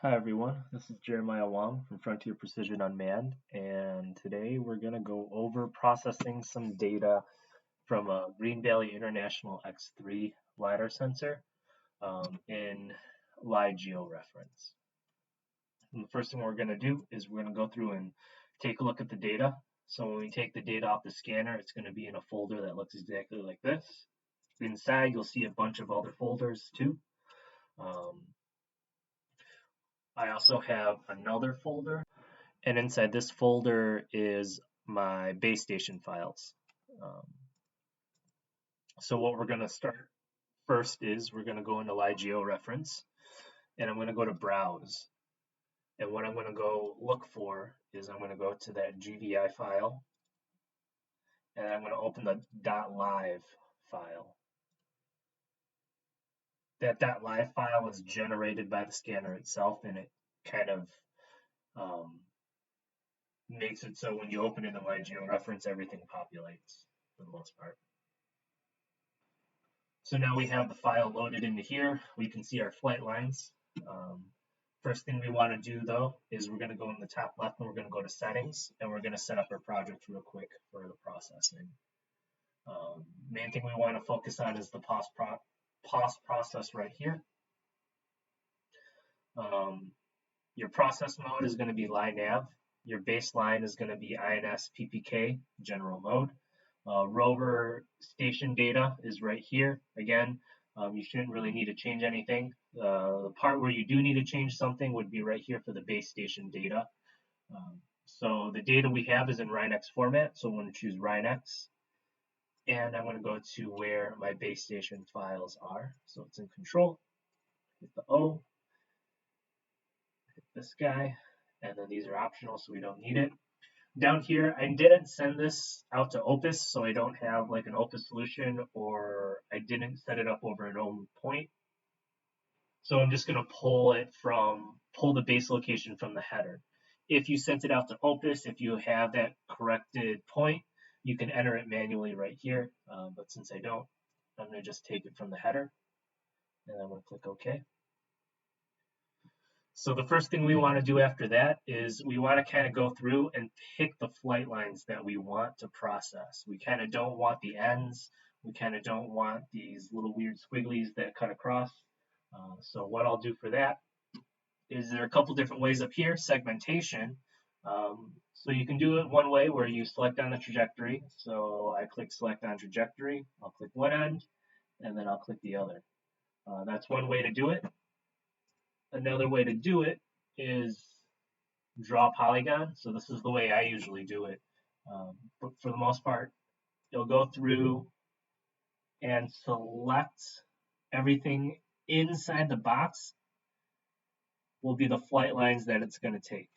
Hi everyone, this is Jeremiah Wong from Frontier Precision Unmanned, and today we're going to go over processing some data from a Green Valley International X3 LiDAR sensor in LiGeoReference. And the first thing we're going to do is we're going to go through and take a look at the data. So when we take the data off the scanner, it's going to be in a folder that looks exactly like this. Inside, you'll see a bunch of other folders too. I also have another folder, and inside this folder is my base station files. So what we're going to start first is we're going to go into LiGeoReference, and I'm going to go to Browse. And what I'm going to go look for is I'm going to go to that GVI file, and I'm going to open the .live file. That .live file is generated by the scanner itself, and it kind of makes it so when you open it in LiGeoReference, everything populates for the most part. So now we have the file loaded into here. We can see our flight lines. First thing we want to do though is we're going to go in the top left and we're going to go to settings, and we're going to set up our project real quick for the processing. Main thing we want to focus on is the pause process right here. Your process mode is going to be LiNav. Your baseline is going to be INS PPK general mode. Rover station data is right here. Again, you shouldn't really need to change anything. The part where you do need to change something would be right here for the base station data. So the data we have is in RINEX format, so I'm going to choose RINEX. And I'm going to go to where my base station files are. So it's in control, hit the O, hit this guy, and then these are optional, so we don't need it. Down here, I didn't send this out to Opus, so I don't have like an Opus solution, or I didn't set it up over an own point. So I'm just going to pull the base location from the header. If you sent it out to Opus, if you have that corrected point, you can enter it manually right here. But since I don't, I'm going to just take it from the header, and I'm going to click OK. So the first thing we want to do after that is we want to kind of go through and pick the flight lines that we want to process. We kind of don't want the ends. We kind of don't want these little weird squigglies that cut across. So what I'll do for that is there are a couple different ways up here. Segmentation. So you can do it one way where you select on the trajectory. So I click select on trajectory. I'll click one end, and then I'll click the other. That's one way to do it. Another way to do it is draw polygon. So this is the way I usually do it. But for the most part, you'll go through and select everything inside the box will be the flight lines that it's going to take.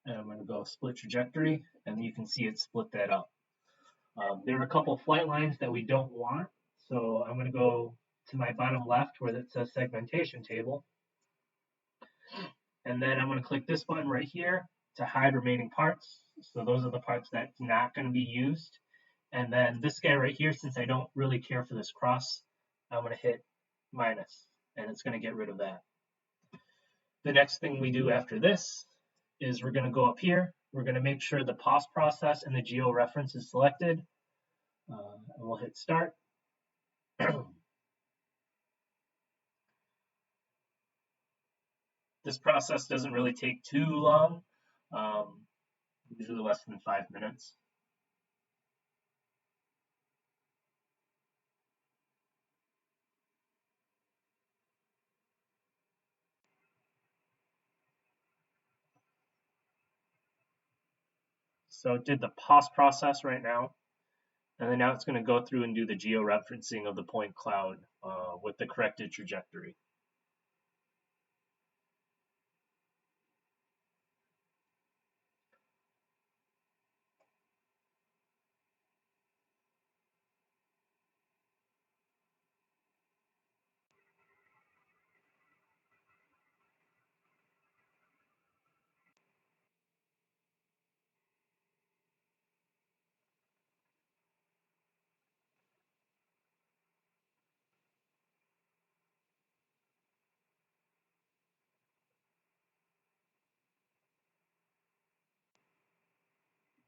And I'm going to go split trajectory, and you can see it split that up. There are a couple flight lines that we don't want, so I'm going to go to my bottom left where it says segmentation table, and then I'm going to click this button right here to hide remaining parts. So those are the parts that's not going to be used. And then this guy right here, since I don't really care for this cross, I'm going to hit minus, and it's going to get rid of that. The next thing we do after this is we're going to go up here. We're going to make sure the pause process and the georeference is selected. And we'll hit start. This process doesn't really take too long, usually less than 5 minutes. So it did the pause process right now, and then now it's going to go through and do the georeferencing of the point cloud with the corrected trajectory.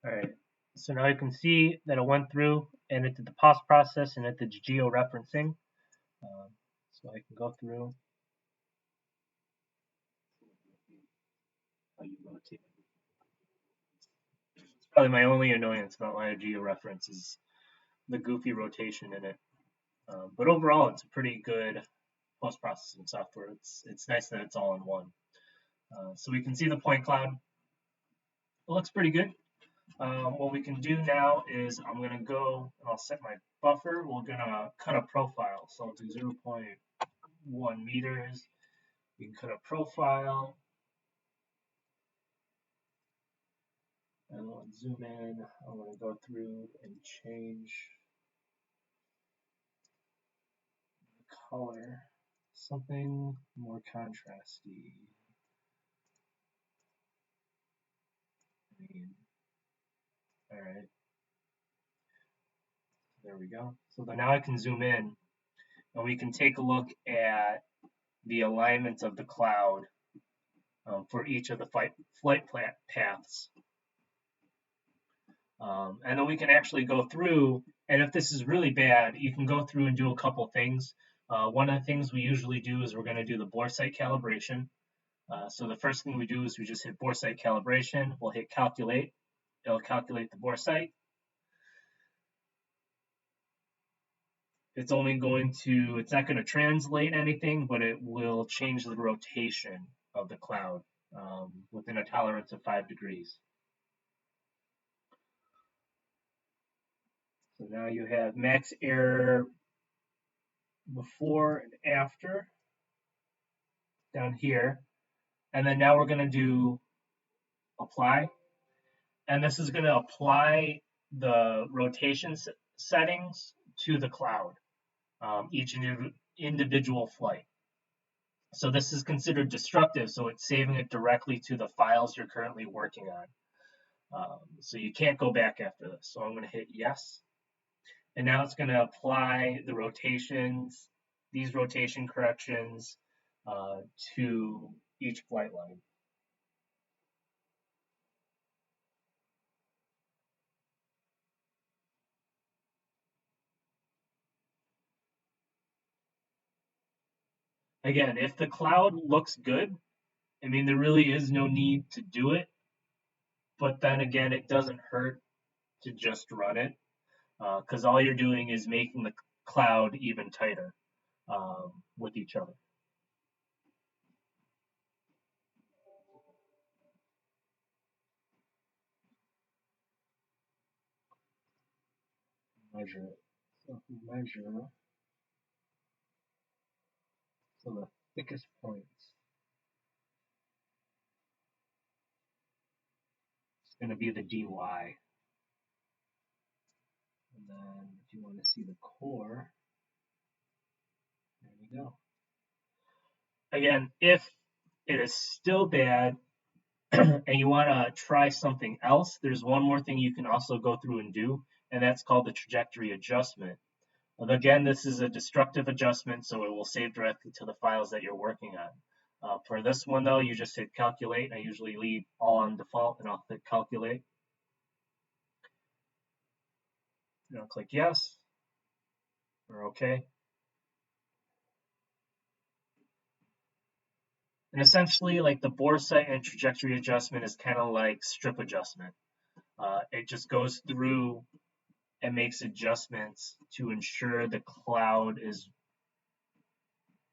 All right, so now you can see that it went through and it did the post process and it did georeferencing. So I can go through. How you rotate. It's probably my only annoyance about my georeference is the goofy rotation in it. But overall, it's a pretty good post-processing software. It's nice that it's all in one. So we can see the point cloud. It looks pretty good. What we can do now is I'm going to go and I'll set my buffer. We're going to cut a profile. So I'll do 0.1 meters. We can cut a profile. And I'll zoom in. I'm going to go through and change the color. Something more contrasty. All right. There we go. So then now I can zoom in and we can take a look at the alignment of the cloud for each of the flight paths. And then we can actually go through, and if this is really bad, you can go through and do a couple things. One of the things we usually do is we're going to do the bore sight calibration. So the first thing we do is we just hit bore sight calibration. We'll hit calculate. It'll calculate the bore sight. It's not going to translate anything, but it will change the rotation of the cloud within a tolerance of 5 degrees. So now you have max error before and after down here. And then now we're going to do apply. And this is going to apply the rotation settings to the cloud, each individual flight. So this is considered destructive, so it's saving it directly to the files you're currently working on. So you can't go back after this. So I'm going to hit yes. And now it's going to apply the rotations, these rotation corrections to each flight line. Again, if the cloud looks good, I mean, there really is no need to do it. But then again, it doesn't hurt to just run it because all you're doing is making the cloud even tighter with each other. Measure it. So if we measure, so the thickest points, it's going to be the dy. And then if you want to see the core, there we go. Again, if it is still bad and you want to try something else, there's one more thing you can also go through and do, and that's called the trajectory adjustment. Again, this is a destructive adjustment, so it will save directly to the files that you're working on. For this one, though, you just hit calculate. I usually leave all on default, and I'll hit calculate. And I'll click yes, or OK. And essentially, like the bore sight and trajectory adjustment is kind of like strip adjustment. It just goes through and makes adjustments to ensure the cloud is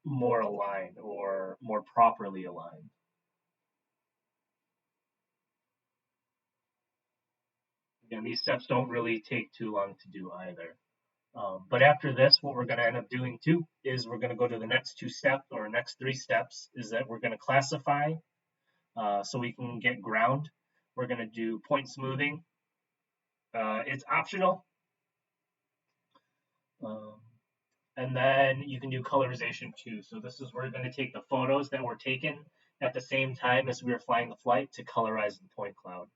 more aligned or more properly aligned. Again, these steps don't really take too long to do either. But after this, what we're going to end up doing too is we're going to go to the next 2 steps or next 3 steps is that we're going to classify so we can get ground. We're going to do point smoothing. It's optional. And then you can do colorization too. So this is where we're going to take the photos that were taken at the same time as we were flying the flight to colorize the point cloud.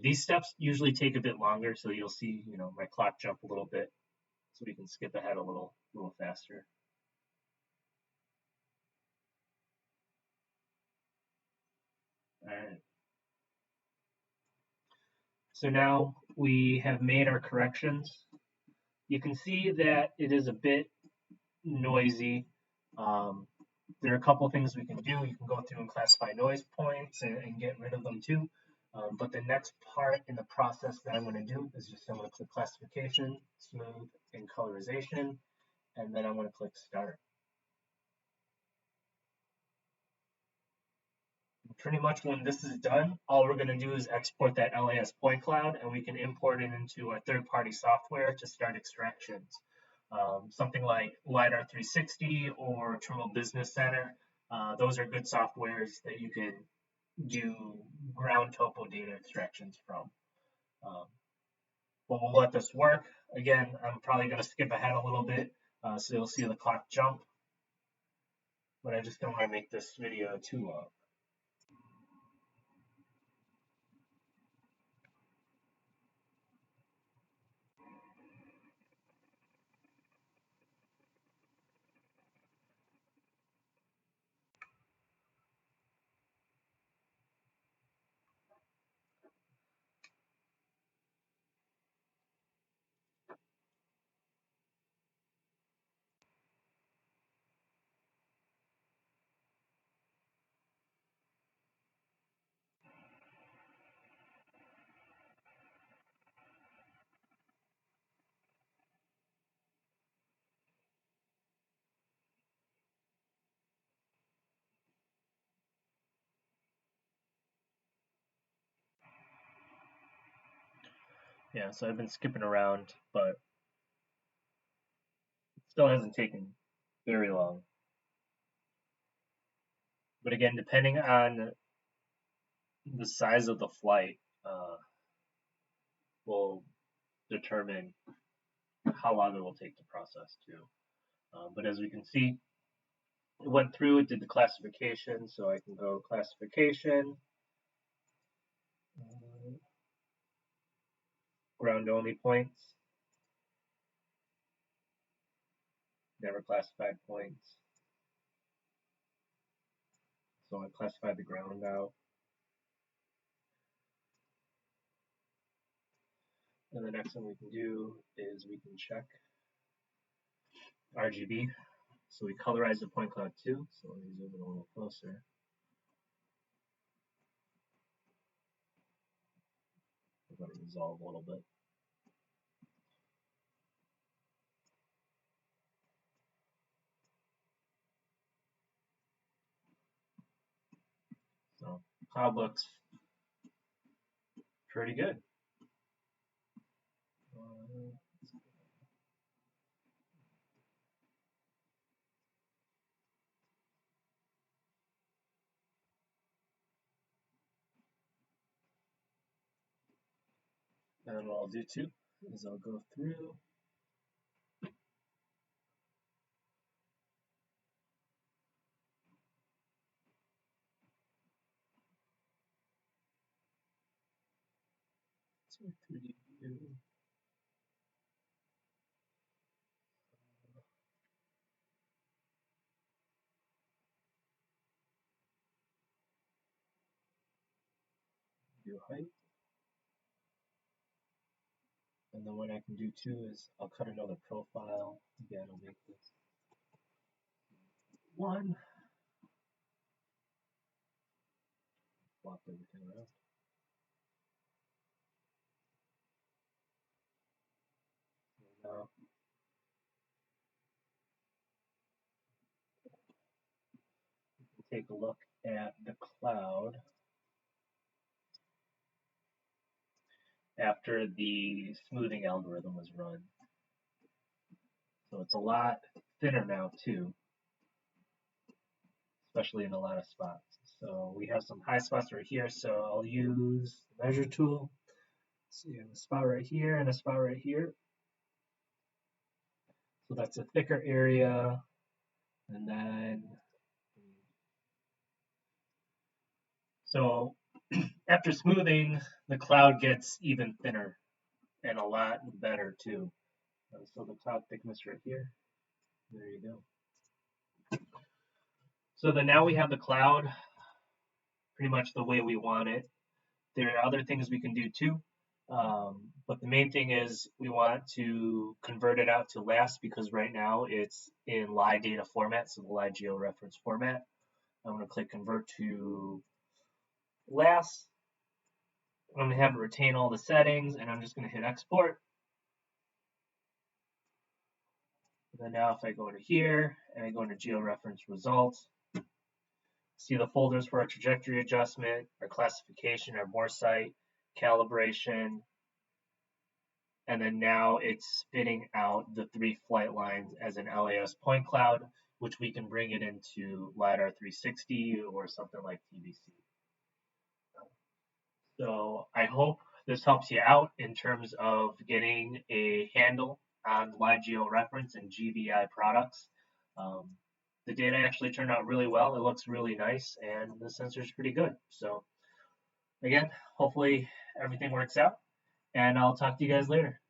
These steps usually take a bit longer, so you'll see, my clock jump a little bit, so we can skip ahead a little faster. All right. So now we have made our corrections. You can see that it is a bit noisy. There are a couple things we can do. You can go through and classify noise points and get rid of them too. But the next part in the process that I'm going to do is just I'm going to click classification, smooth, and colorization, and then I'm going to click start. Pretty much when this is done, all we're going to do is export that LAS point cloud, and we can import it into our third-party software to start extractions. Something like LiDAR 360 or Trimble Business Center. Those are good softwares that you can do ground topo data extractions from. But we'll let this work. Again, I'm probably going to skip ahead a little bit, so you'll see the clock jump. But I just don't want to make this video too long. Yeah, so I've been skipping around, but it still hasn't taken very long. But again, depending on the size of the flight, will determine how long it will take to process too. But as we can see, it went through, it did the classification, so I can go classification, ground only points, never classified points. So I classified the ground out. And the next thing we can do is we can check RGB. So we colorize the point cloud too. So let me zoom in a little closer. Let it resolve a little bit. So cloud looks pretty good. And what I'll do too is I'll go through. So 3D view. View height. And then what I can do too is I'll cut another profile. Again, I'll make this 1. Flop everything around. Now, take a look at the cloud after the smoothing algorithm was run. So it's a lot thinner now too, especially in a lot of spots. So we have some high spots right here, so I'll use the measure tool. So you have a spot right here and a spot right here. So that's a thicker area. And then, so after smoothing, the cloud gets even thinner and a lot better too. So the cloud thickness right here. There you go. So then now we have the cloud pretty much the way we want it. There are other things we can do too. But the main thing is we want to convert it out to LAS because right now it's in LiData format, so the LiGeoReference format. I'm going to click convert to LAS. I'm going to have it retain all the settings, and I'm just going to hit export. And then now if I go into here and I go into GeoReference results, see the folders for our trajectory adjustment, our classification, our bore site, calibration, and then now it's spitting out the 3 flight lines as an LAS point cloud, which we can bring it into LiDAR 360 or something like TBC. So I hope this helps you out in terms of getting a handle on LiGeoReference and GVI products. The data actually turned out really well. It looks really nice, and the sensor is pretty good. So again, hopefully everything works out, and I'll talk to you guys later.